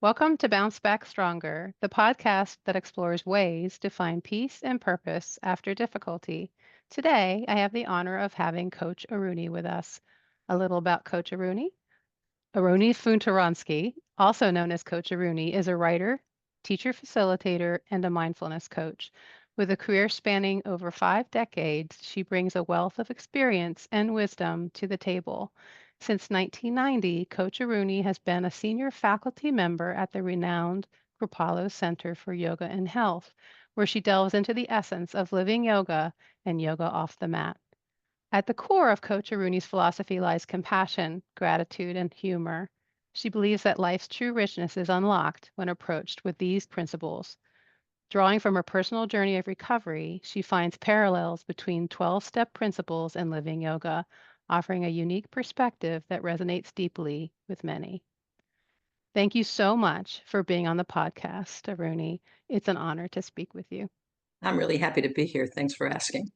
Welcome to Bounce Back Stronger, the podcast that explores ways to find peace and purpose after difficulty. Today, I have the honor of having Coach Aruni with us. A little about Coach Aruni. Aruni Funtaransky, also known as Coach Aruni, is a writer, teacher facilitator, and a mindfulness coach. With a career spanning over 5 decades, she brings a wealth of experience and wisdom to the table. Since 1990, Coach Aruni has been a senior faculty member at the renowned Kripalu Center for Yoga and Health, where she delves into the essence of living yoga and yoga off the mat. At the core of Coach Aruni's philosophy lies compassion, gratitude, and humor. She believes that life's true richness is unlocked when approached with these principles. Drawing from her personal journey of recovery, she finds parallels between 12-step principles and living yoga, offering a unique perspective that resonates deeply with many. Thank you so much for being on the podcast, Aruni. It's an honor to speak with you. I'm really happy to be here. Thanks for asking.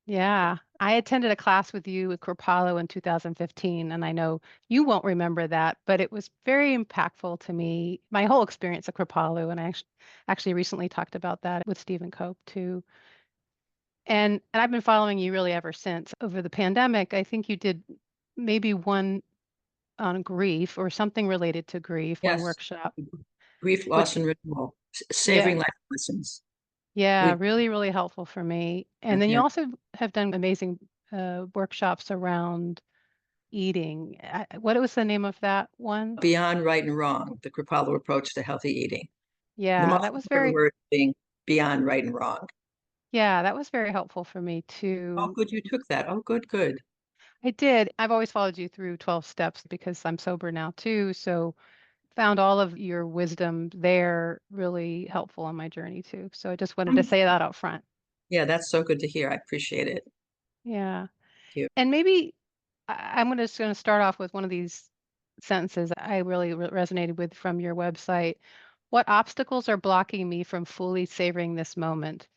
Yeah, I attended a class with you at Kripalu in 2015, and I know you won't remember that, but it was very impactful to me, my whole experience at Kripalu, and I actually recently talked about that with Stephen Cope too. And I've been following you really ever since. Over the pandemic, I think you did maybe one on grief or something related to grief, one Yes, workshop, grief, loss, which, and renewal, yeah, savoring life lessons. yeah, We, really, really helpful for me. And then you yeah, also have done amazing workshops around eating. What was the name of that one? beyond right and wrong, the Kripalu approach to healthy eating. The Yeah, most that was important very, word being beyond right and wrong. yeah, that was very helpful for me Oh, too. good, you took that. Oh, good, good. I did. I've always followed you through 12 steps because I'm sober now too. So found all of your wisdom there really helpful on my journey too. So I just wanted to say that up front. Yeah, that's so good to hear. I appreciate it. Yeah. Thank you. And maybe I'm gonna start off with one of these sentences I really resonated with from your website. What obstacles are blocking me from fully savoring this moment?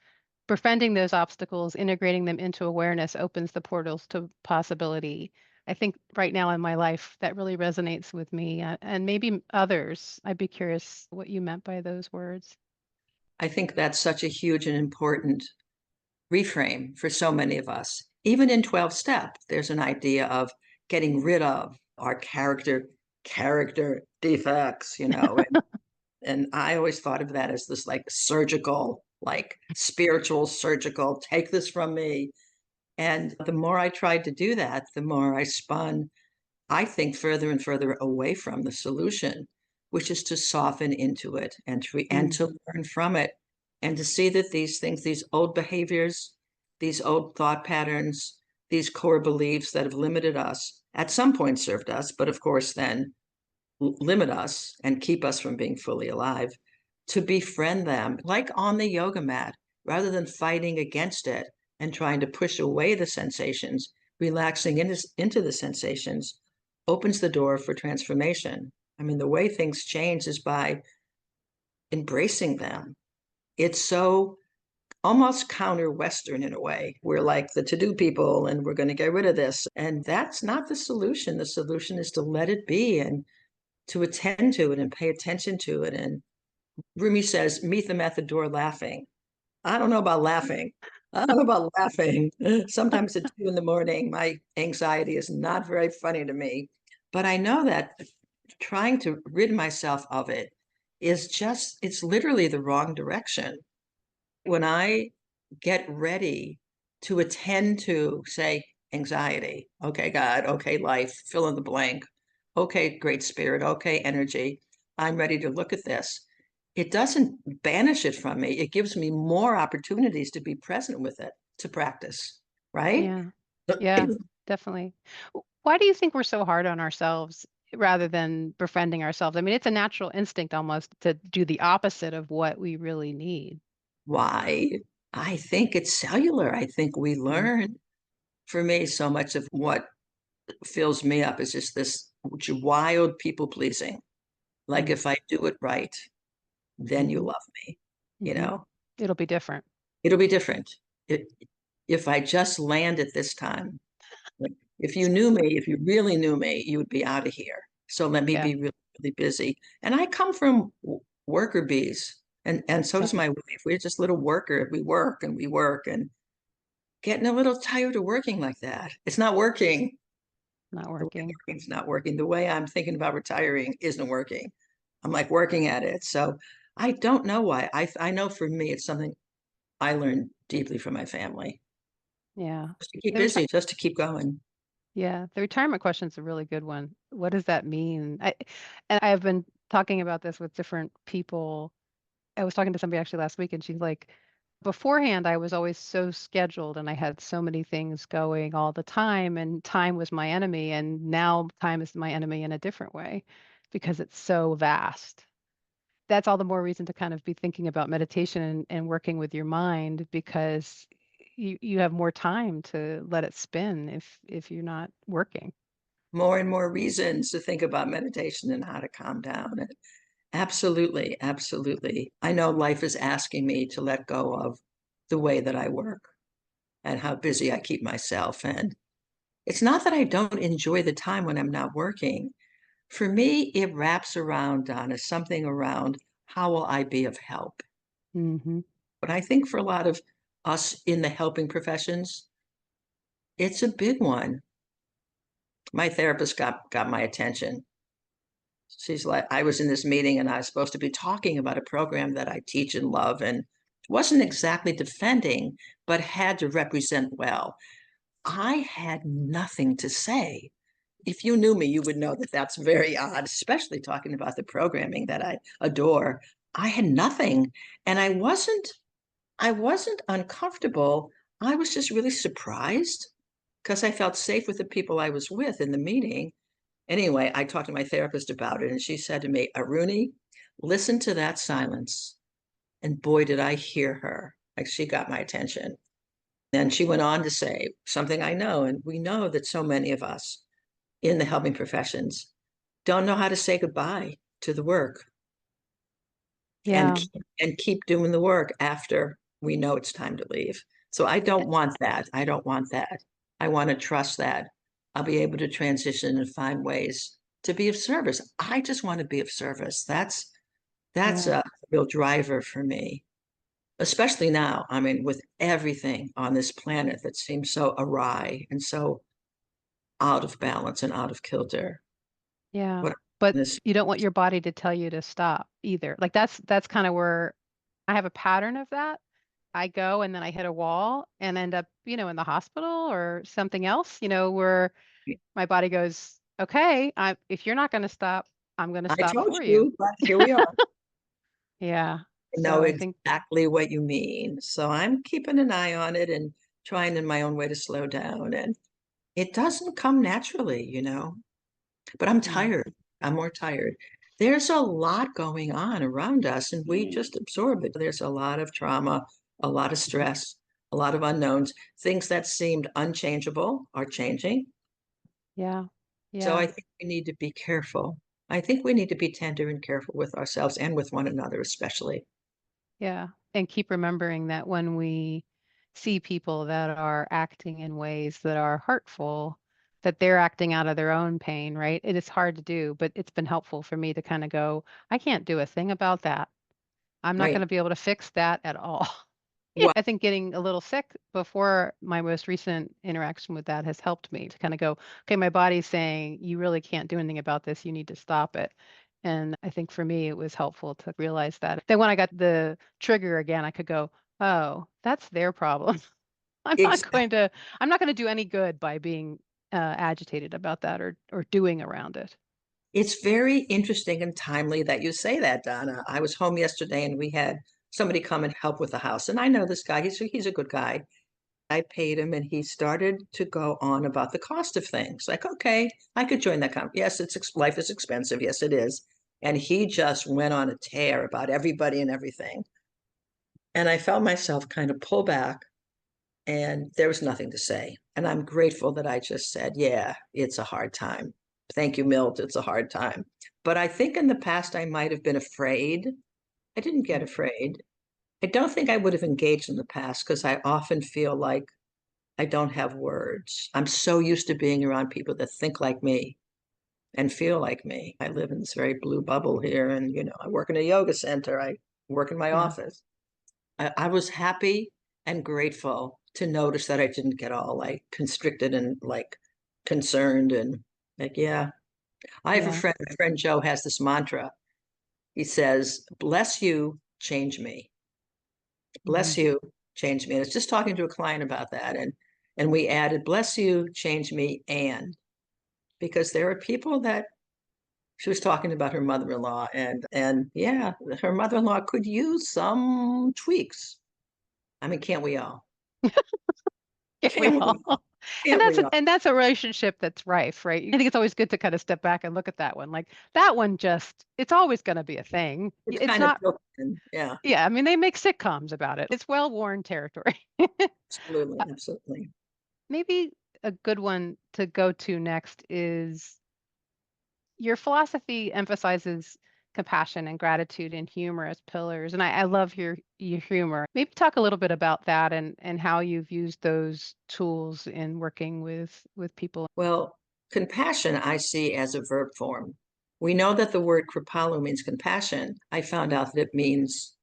Befriending those obstacles, integrating them into awareness opens the portals to possibility. I think right now in my life that really resonates with me and maybe others. I'd be curious what you meant by those words. I think that's such a huge and important reframe for so many of us. Even in 12 step, there's an idea of getting rid of our character defects, and I always thought of that as this like surgical, like spiritual surgical, take this from me. And the more I tried to do that, the more I spun, I think, further and further away from the solution, which is to soften into it and Mm, to learn from it and to see that these things, these old behaviors, these old thought patterns, these core beliefs that have limited us at some point served us, but of course then limit us and keep us from being fully alive, to befriend them like on the yoga mat rather than fighting against it and trying to push away the sensations. Relaxing into the sensations opens the door for transformation. I mean, the way things change is by embracing them. It's so almost counter Western in a way. We're like the to do people and we're going to get rid of this. And that's not the solution. The solution is to let it be and to attend to it and pay attention to it. And Rumi says, meet them at the door laughing. I don't know about laughing. I don't know about laughing. Sometimes at 2 in the morning, my anxiety is not very funny to me. But I know that trying to rid myself of it is just, it's literally the wrong direction. When I get ready to attend to, say, anxiety, okay, God, okay, life, fill in the blank, okay, great spirit, okay, energy, I'm ready to look at this. It doesn't banish it from me. It gives me more opportunities to be present with it, to practice, right? yeah, yeah, definitely. Why do you think we're so hard on ourselves rather than befriending ourselves? I mean, it's a natural instinct almost to do the opposite of what we really need. Why? I think it's cellular. I think we Mm, learn. For me, so much of what fills me up is just this wild people pleasing. Like mm, if I do it right, then you mhm, love me. You mhm. know, It'll be different. it'll be different. It, if I just land at this time, like, if you knew me, if you really knew me, you would be out of here. So let me Yeah. be really really busy. And I come from worker bees, and so does Same. my wife. We're just little worker. We work and we work and getting a little tired of working like that. It's not working. Not The way I'm working. working is not working. The way I'm thinking about retiring isn't working. I'm like working at it. So I don't know why. I know for me, it's something I learned deeply from my family. Yeah. Just to keep The busy, just to keep going. Yeah, the retirement question is a really good one. What does that mean? And I've been talking about this with different people. I was talking to somebody actually last week, and she's like, beforehand, I was always so scheduled and I had so many things going all the time, and time was my enemy. And now time is my enemy in a different way because it's so vast. That's all the more reason to kind of be thinking about meditation and working with your mind because you have more time to let it spin if you're not working. More and more reasons to think about meditation and how to calm down. And absolutely, absolutely. I know life is asking me to let go of the way that I work and how busy I keep myself. And it's not that I don't enjoy the time when I'm not working. For me, it wraps around, Donna, something around how will I be of help? Mhm. But I think for a lot of us in the helping professions, it's a big one. My therapist got my attention. She's like, I was in this meeting and I was supposed to be talking about a program that I teach and love and wasn't exactly defending, but had to represent well. I had nothing to say. If you knew me, you would know that that's very odd, especially talking about the programming that I adore. I had nothing, and I wasn't uncomfortable. I was just really surprised because I felt safe with the people I was with in the meeting. Anyway, I talked to my therapist about it, and she said to me, Aruni, listen to that silence. And boy, did I hear her. Like she got my attention. Then she went on to say something I know, and we know that so many of us in the helping professions don't know how to say goodbye to the work and Yeah. keep doing the work after we know it's time to leave. So I don't want that. I don't want that. I want to trust that I'll be able to transition and find ways to be of service. I just want to be of service. That's Yeah. a real driver for me, especially now. I mean, with everything on this planet that seems so awry and so out of balance and out of kilter. Yeah. What But this you don't want your body to tell you to stop either. Like that's kind of where I have a pattern of that. I go and then I hit a wall and end up, in the hospital or something else, where my body goes, "Okay, if you're not going to stop, I'm going to I stop told for you." you, but here we are. Yeah. I know So I think, exactly what you mean. So I'm keeping an eye on it and trying in my own way to slow down. And it doesn't come naturally, but I'm yeah. tired. I'm more tired. There's a lot going on around us, and we just absorb it. There's a lot of trauma, a lot of stress, a lot of unknowns. Things that seemed unchangeable are changing. Yeah. So I Yeah. think we need to be careful. I think we need to be tender and careful with ourselves and with one another, especially. Yeah, and keep remembering that when we see people that are acting in ways that are hurtful, that they're acting out of their own pain, right? It is hard to do, but it's been helpful for me to kind of go, I can't do a thing about that. I'm not going Right. to be able to fix that at all. Well, I think getting a little sick before my most recent interaction with that has helped me to kind of go, okay, my body's saying you really can't do anything about this. You need to stop it. And I think for me, it was helpful to realize that. Then when I got the trigger again, I could go, oh, that's their problem. I'm not exactly. going to, I'm not going to do any good by being agitated about that or doing around it. It's very interesting and timely that you say that, Donna. I was home yesterday and we had somebody come and help with the house. And I know this guy, he's a good guy. I paid him and he started to go on about the cost of things. Like, okay, I could join that company. Yes, life is expensive. Yes, it is. And he just went on a tear about everybody and everything. And I felt myself kind of pull back and there was nothing to say. And I'm grateful that I just said, yeah, it's a hard time. Thank you, Milt. It's a hard time. But I think in the past, I might have been afraid. I didn't get afraid. I don't think I would have engaged in the past because I often feel like I don't have words. I'm so used to being around people that think like me and feel like me. I live in this very blue bubble here, and I work in a yoga center. I work in my Yeah. office. I was happy and grateful to notice that I didn't get all like constricted and like concerned and like, yeah. I have a Yeah. friend, my friend Joe has this mantra. He says, bless you, change me. Bless Mhm. you, change me. And it's just talking to a client about that. And we added, bless you, change me, and because there are people that she was talking about her mother-in-law and yeah, her mother-in-law could use some tweaks. I mean, can't we all? Yeah, we Can't we all. all? And Can't that's we a all? and that's a relationship that's rife, right? I think it's always good to kind of step back and look at that one. Like that one just it's always going to be a thing. It's It's kind of not built in. Yeah, yeah, I mean they make sitcoms about it. It's well-worn territory. absolutely, Uh, absolutely. maybe a good one to go to next is your philosophy emphasizes compassion and gratitude and humor as pillars. And I love your humor. Maybe talk a little bit about that and how you've used those tools in working with people. Well, compassion I see as a verb form. We know that the word kripalu means compassion. I found out that it means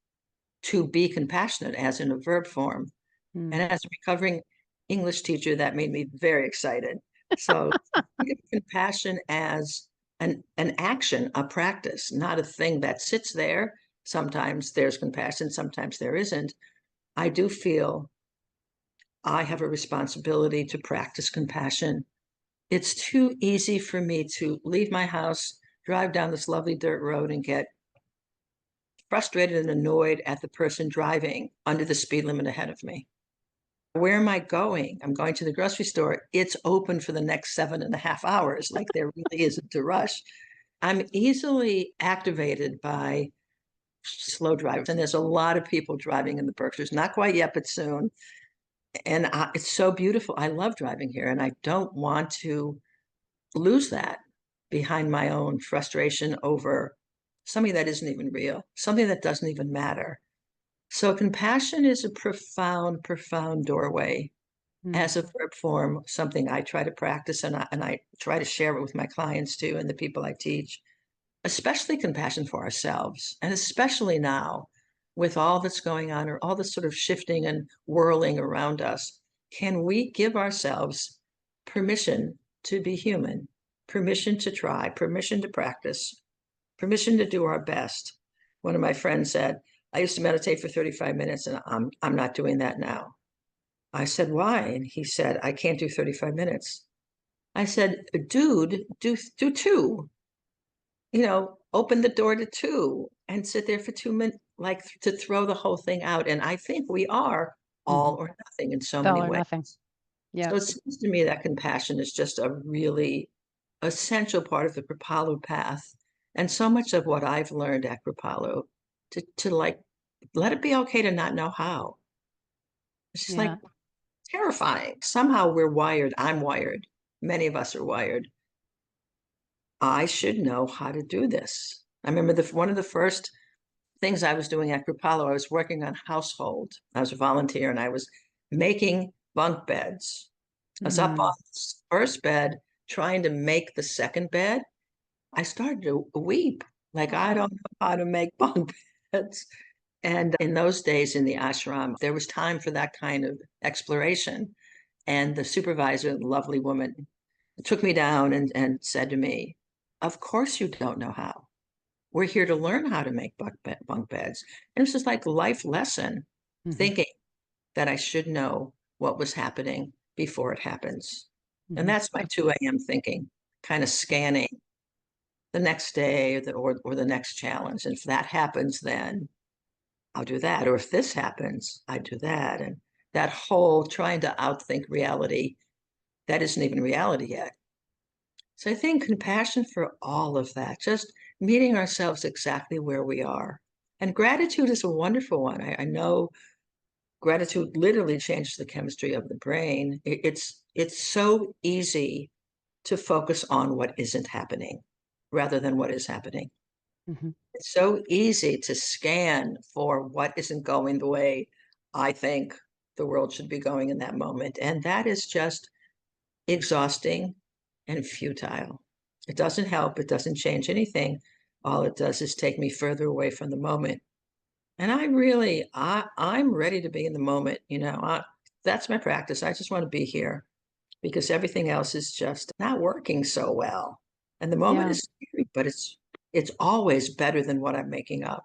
to be compassionate as in a verb form. Mm, And as a recovering English teacher, that made me very excited. So think of compassion as an action, a practice, not a thing that sits there. Sometimes there's compassion, sometimes there isn't. I do feel I have a responsibility to practice compassion. It's too easy for me to leave my house, drive down this lovely dirt road, and get frustrated and annoyed at the person driving under the speed limit ahead of me. Where am I going? I'm going to the grocery store. It's open for the next 7.5 hours. Like there really isn't a rush. I'm easily activated by slow drivers. And there's a lot of people driving in the Berkshires. Not quite yet, but soon. And it's so beautiful. I love driving here. And I don't want to lose that behind my own frustration over something that isn't even real, something that doesn't even matter. So compassion is a profound, profound doorway mm, as a verb form, something I try to practice and I try to share it with my clients too and the people I teach, especially compassion for ourselves. And especially now with all that's going on or all this sort of shifting and whirling around us, can we give ourselves permission to be human, permission to try, permission to practice, permission to do our best? One of my friends said, I used to meditate for 35 minutes and I'm not doing that now. I said, why? And he said, I can't do 35 minutes. I said, dude, do two, open the door to two and sit there for 2 minutes, like to throw the whole thing out. And I think we are all mhm. or nothing in so All many or ways. nothing. Yeah. So it seems to me that compassion is just a really essential part of the Kripalu path. And so much of what I've learned at Kripalu to like, let it be okay to not know how. It's just like Yeah. terrifying. Somehow we're wired. I'm wired. Many of us are wired. I should know how to do this. I remember one of the first things I was doing at Grupalo, I was working on household. I was a volunteer and I was making bunk beds. I was up on Mm. the first bed trying to make the second bed. I started to weep. Like, I Oh. don't know how to make bunk beds. And in those days in the ashram, there was time for that kind of exploration. And the supervisor, lovely woman, took me down and said to me, of course you don't know how. We're here to learn how to make bunk beds. And it was just like life lesson, Mhm. thinking that I should know what was happening before it happens. And Mhm. that's my 2 a.m. thinking, kind of scanning the next day or the next challenge. And if that happens, then I'll do that. Or if this happens, I do that. And that whole trying to outthink reality that isn't even reality yet. So I think compassion for all of that, just meeting ourselves exactly where we are. And gratitude is a wonderful one. I know gratitude literally changes the chemistry of the brain. It's so easy to focus on what isn't happening rather than what is happening. Mhm. It's so easy to scan for what isn't going the way I think the world should be going in that moment. And that is just exhausting and futile. It doesn't help. It doesn't change anything. All it does is take me further away from the moment. And I'm ready to be in the moment. That's my practice. I just want to be here because everything else is just not working so well. And the moment Yeah. is scary, but it's always better than what I'm making up.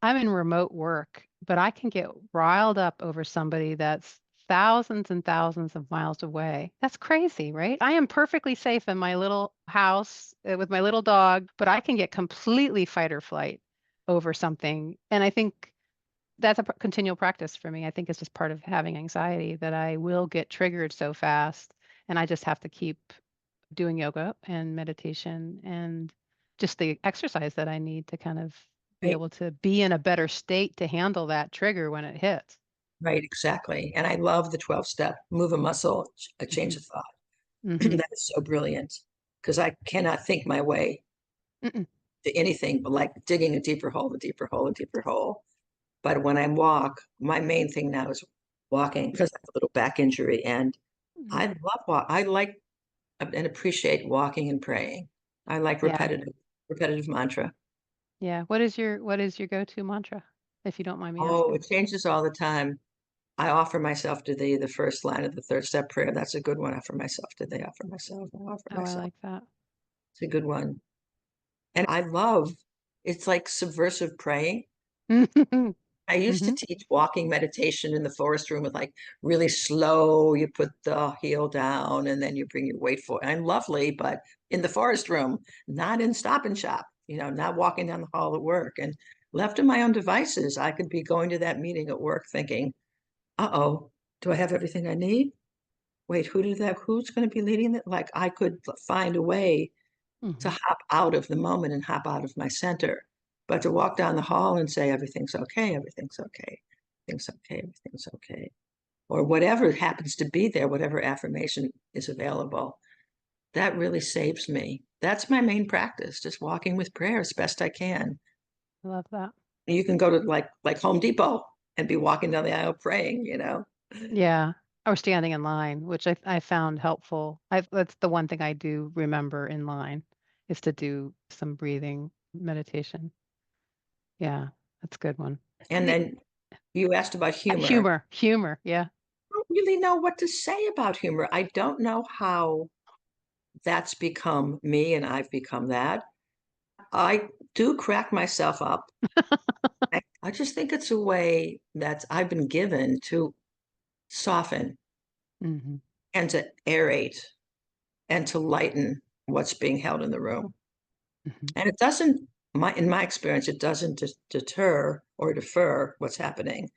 I'm in remote work, but I can get riled up over somebody that's thousands and thousands of miles away. That's crazy, right? I am perfectly safe in my little house with my little dog, but I can get completely fight or flight over something. And I think that's a continual practice for me. I think it's just part of having anxiety that I will get triggered so fast. And I just have to keep doing yoga and meditation and just the exercise that I need to kind of be Right, able to be in a better state to handle that trigger when it hits. right, exactly. And I love the 12-step, move a muscle, a change Hmm. of thought. Hmm. That is so brilliant because I cannot think my way Mm-mm. to anything but like digging a deeper hole, a deeper hole, a deeper hole. But when I walk, my main thing now is walking because I have a little back injury and Mhm. I love walk. I like and appreciate walking and praying. I like Yeah. repetitive mantra. Yeah. What is your go-to mantra, if you don't mind me Oh, asking? it changes all the time. I offer myself to thee, the first line of the third step prayer. That's a good one. I offer myself to thee, offer myself, I offer Oh, I myself. like that. It's a good one. And I love it's like subversive praying. I used to Hmm. teach walking meditation in the forest room with like really slow, you put the heel down and then you bring your weight forward. And lovely, but in the forest room, not in Stop and Shop, not walking down the hall at work. And left to my own devices, I could be going to that meeting at work thinking, uh-oh, do I have everything I need? Wait, who's going to be leading it? Like I could find a way to Hmm. hop out of the moment and hop out of my center. But to walk down the hall and say, everything's okay, everything's okay, everything's okay, everything's okay, or whatever happens to be there, whatever affirmation is available, that really saves me. That's my main practice, just walking with prayer as best I can. I love that. You can go to like Home Depot and be walking down the aisle praying. Yeah. Or standing in line, which I found helpful. That's the one thing I do remember in line is to do some breathing meditation. Yeah, that's a good one. And The then you asked about humor. humor, yeah. I don't really know what to say about humor. I don't know how that's become me and I've become that. I do crack myself up. I just think it's a way that I've been given to soften Mhm, and to aerate and to lighten what's being held in the room. mhm, And it doesn't, in my experience, it doesn't deter or defer what's happening.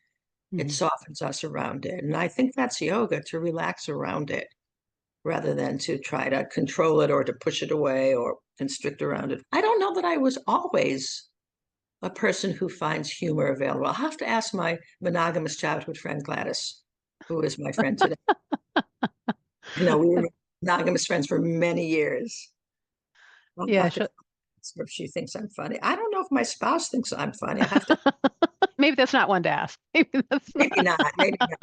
It mhm. softens us around it. And I think that's yoga to relax around it rather than to try to control it or to push it away or constrict around it. I don't know that I was always a person who finds humor available. I'll have to ask my monogamous childhood friend Gladys, who is my friend today. We were monogamous friends for many years. I'll Yeah, have to ask her if she thinks I'm funny. I don't know if my spouse thinks I'm funny. I have to, maybe that's not one to ask. Maybe that's maybe not. not, maybe not,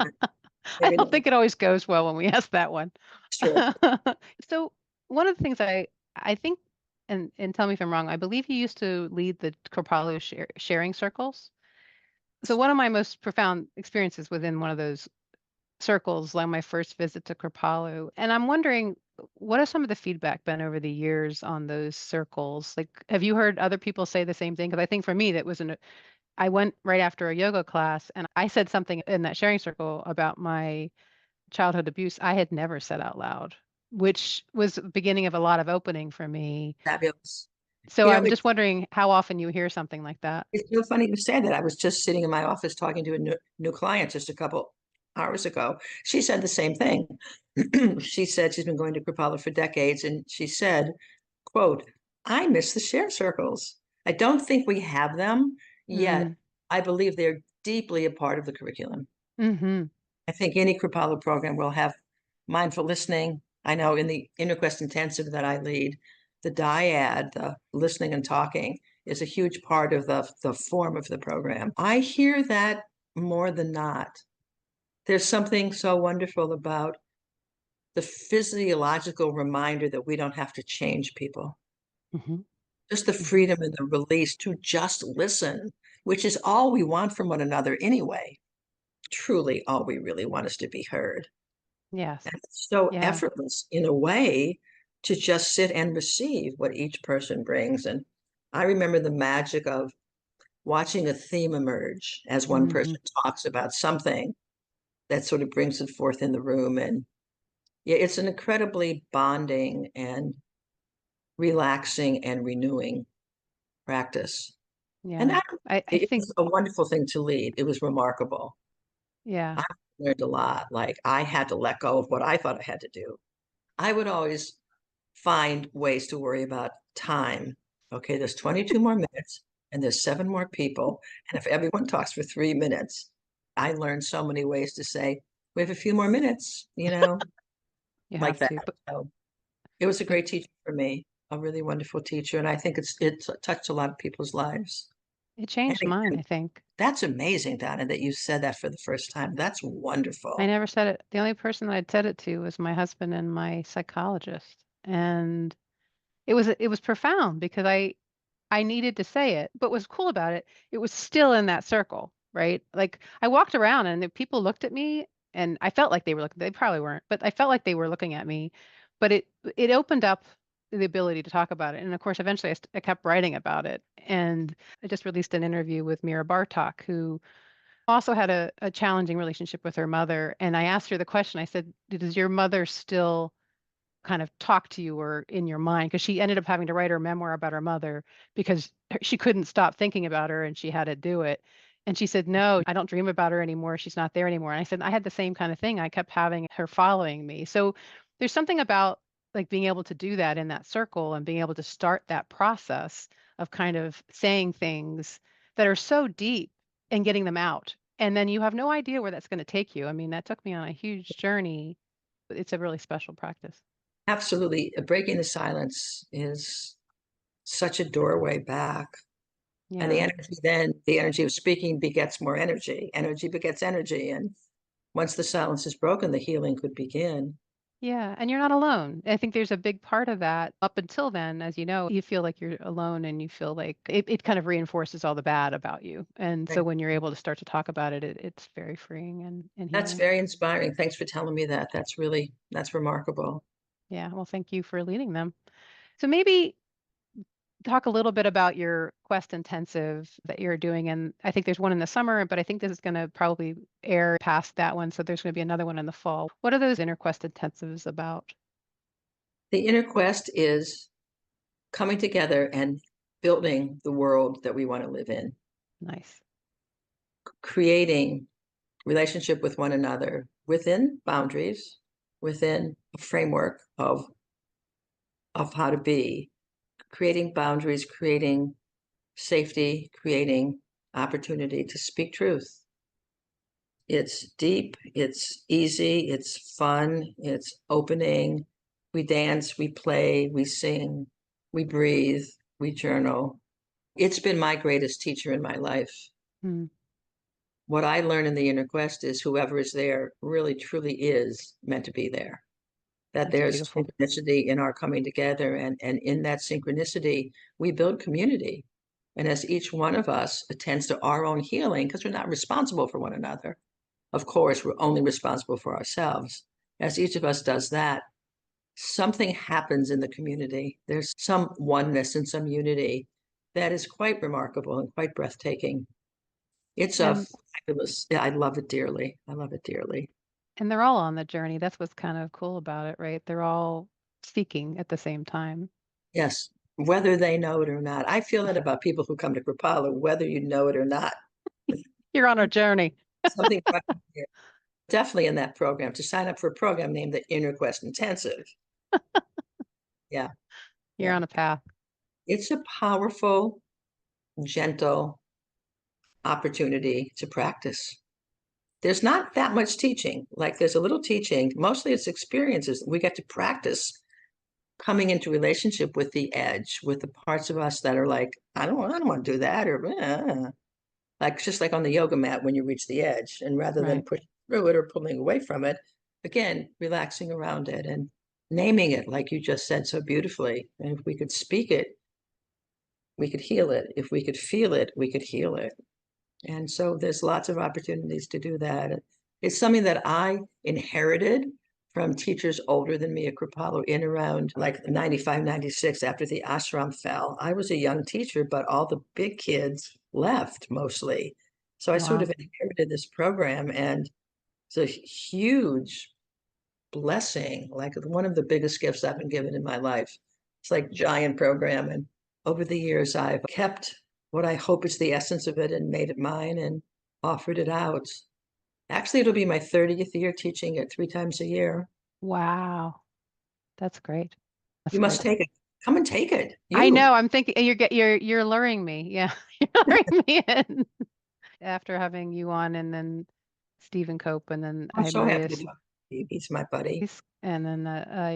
I maybe don't not. think it always goes well when we ask that one. It's true. So one of the things I think, and tell me if I'm wrong, I believe you used to lead the Kripalu sharing circles. So one of my most profound experiences within one of those circles, like my first visit to Kripalu, and I'm wondering, what has some of the feedback been over the years on those circles? Like, have you heard other people say the same thing? Because I think for me, I went right after a yoga class and I said something in that sharing circle about my childhood abuse I had never said out loud, which was the beginning of a lot of opening for me. Fabulous. So You know, I'm just wondering how often you hear something like that. it's so funny you say that. I was just sitting in my office talking to a new client just a couple hours ago. She said the same thing. She said she's been going to Kripalu for decades, and she said, quote, I miss the share circles. I don't think we have them yet. Mm, I believe they're deeply a part of the curriculum. mm-hmm, I think any Kripalu program will have mindful listening. I know in the InnerQuest Intensive that I lead, the dyad, the listening and talking, is a huge part of the form of the program. I hear that more than not. There's something so wonderful about the physiological reminder that we don't have to change people. Mhm. Just the Mhm. freedom and the release to just listen, which is all we want from one another anyway. Truly, all we really want is to be heard. Yes. And it's so Yeah. effortless in a way to just sit and receive what each person brings. And I remember the magic of watching a theme emerge as one Mhm. person talks about something that sort of brings it forth in the room. And yeah, it's an incredibly bonding and relaxing and renewing practice. And Yeah. I, I it think was a wonderful thing to lead. It was remarkable. yeah. I learned a lot. Like I had to let go of what I thought I had to do. I would always find ways to worry about time. Okay, there's 22 more minutes and there's 7 more people. And if everyone talks for 3 minutes, I learned so many ways to say, we have a few more minutes, You like have that. to, So it was a but great teacher for me, a really wonderful teacher. And I think it's touched a lot of people's lives. it And changed mine, again, I think. that's amazing, Donna, that you said that for the first time. That's I wonderful. never said it. The only person that I'd said it to was my husband and my psychologist. And it was profound because I needed to say it. But what's cool about it, it was still in that circle, right? Like I walked around and the people looked at me and I felt like they were looking, they probably weren't, but I felt like they were looking at me. But it opened up the ability to talk about it. And of course, eventually I kept writing about it. And I just released an interview with Mira Bartok, who also had a challenging relationship with her mother. And I asked her the question, I said, does your mother still kind of talk to you or in your mind? Because she ended up having to write her memoir about her mother because she couldn't stop thinking about her and she had to do it. And she said, no, I don't dream about her anymore. She's not there anymore. And I said, I had the same kind of thing. I kept having her following me. So there's something about like being able to do that in that circle and being able to start that process of kind of saying things that are so deep and getting them out. And then you have no idea where that's going to take you. I mean, that took me on a huge journey. It's a really special practice. Absolutely. Breaking the silence is such a doorway back. And Yeah. the energy of speaking begets more energy. Energy begets energy. And once the silence is broken, the healing could begin. Yeah, and you're not alone. I think there's a big part of that. Up until then, as you know, you feel like you're alone and you feel like it kind of reinforces all the bad about you. And so Right. when you're able to start to talk about it, it's very freeing and That's healing. very inspiring. Thanks for telling me that. That's remarkable. Yeah, well, thank you for leading them. So maybe talk a little bit about your Quest intensive that you're doing. And I think there's one in the summer, but I think this is going to probably air past that one. So there's going to be another one in the fall. What are those inner Quest intensives about? The inner quest is coming together and building the world that we want to live in, Nice. creating relationship with one another within boundaries, within a framework of how to be, creating boundaries, creating safety, creating opportunity to speak truth. It's deep, it's easy, it's fun, it's opening. We dance, we play, we sing, we breathe, we journal. It's been my greatest teacher in my life. Hmm, What I learn in the inner quest is whoever is there really truly is meant to be there. That that's there's beautiful. synchronicity in our coming together, and in that synchronicity, we build community. And as each one of us attends to our own healing, because we're not responsible for one another, of course, we're only responsible for ourselves. As each of us does that, something happens in the community. There's some oneness and some unity that is quite remarkable and quite breathtaking. It's a And fabulous, yeah, I love it dearly. I love it dearly. And they're all on the journey. That's what's kind of cool about it, right? They're all seeking at the same time. Yes, whether they know it or not. I feel that about people who come to Kripalu, whether you know it or not. You're on a journey. Something right here. Definitely in that program to sign up for a program named the Inner Quest Intensive. Yeah, You're yeah. on a path. It's a powerful, gentle opportunity to practice. There's not that much teaching. Like there's a little teaching. Mostly it's experiences. We get to practice coming into relationship with the edge, with the parts of us that are like, I don't want to do that, or like just like on the yoga mat when you reach the edge, and rather than Right. push through it or pulling away from it, again, relaxing around it and naming it, like you just said so beautifully. And if we could speak it, we could heal it. If we could feel it, we could heal it. And so there's lots of opportunities to do that. It's something that I inherited from teachers older than me at Kripalu in around like 95, 96 after the ashram fell. I was a young teacher, but all the big kids left mostly. So I sort Wow. of inherited this program, and it's a huge blessing, like one of the biggest gifts I've been given in my life. It's like giant program. And over the years, I've kept what I hope is the essence of it and made it mine and offered it out. Actually, it'll be my 30th year teaching it 3 times a year. Wow. That's great. That's You must great. take it. Come and take it. I You. know. I'm thinking you're luring me. Yeah. You're luring me in after having you on and then Stephen Cope and then I'm I so happy Maria to talk to you. He's my buddy. And then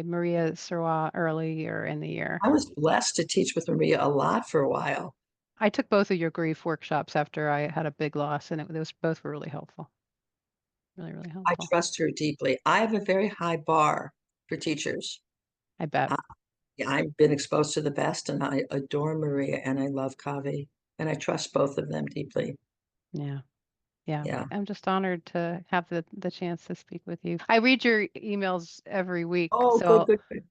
Maria Serwa earlier in the year. I was blessed to teach with Maria a lot for a while. I took both of your grief workshops after I had a big loss, and those both were really helpful. Really, really I helpful. trust her deeply. I have a very high bar for teachers. I bet. Yeah, I've been exposed to the best, and I adore Maria and I love Kavi, and I trust both of them deeply. Yeah. Yeah. Yeah. I'm just honored to have the chance to speak with you. I read your emails every week, Oh, good, so good, good.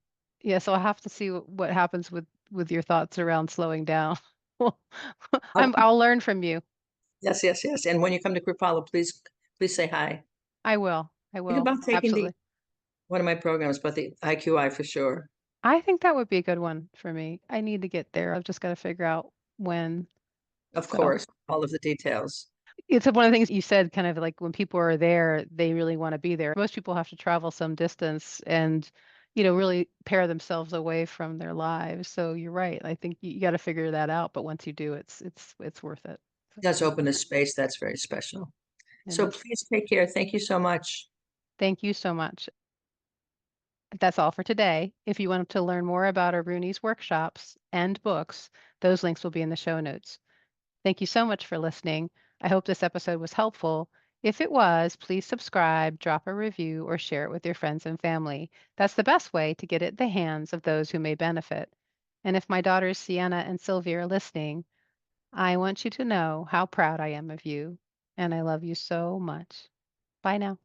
yeah, so I'll have to see what happens with your thoughts around slowing down. Well, Okay. I'll learn from you. Yes, yes, yes. And when you come to Kripalu, please say hi. I will. I Think will. about taking the Absolutely. one of my programs, but the IQI for sure. I think that would be a good one for me. I need to get there. I've just got to figure out when. Of So course, all of the details. it's one of the things you said, kind of like when people are there, they really want to be there. Most people have to travel some distance and, really pair themselves away from their lives. So you're right. I think you got to figure that out. But once you do, it's worth it. So It does open a space that's very special. it So is. please take care. Thank you so much. Thank you so much. That's all for today. If you want to learn more about Aruni's workshops and books, those links will be in the show notes. Thank you so much for listening. I hope this episode was helpful. If it was, please subscribe, drop a review, or share it with your friends and family. That's the best way to get it in the hands of those who may benefit. And if my daughters Sienna and Sylvia are listening, I want you to know how proud I am of you, and I love you so much. Bye now.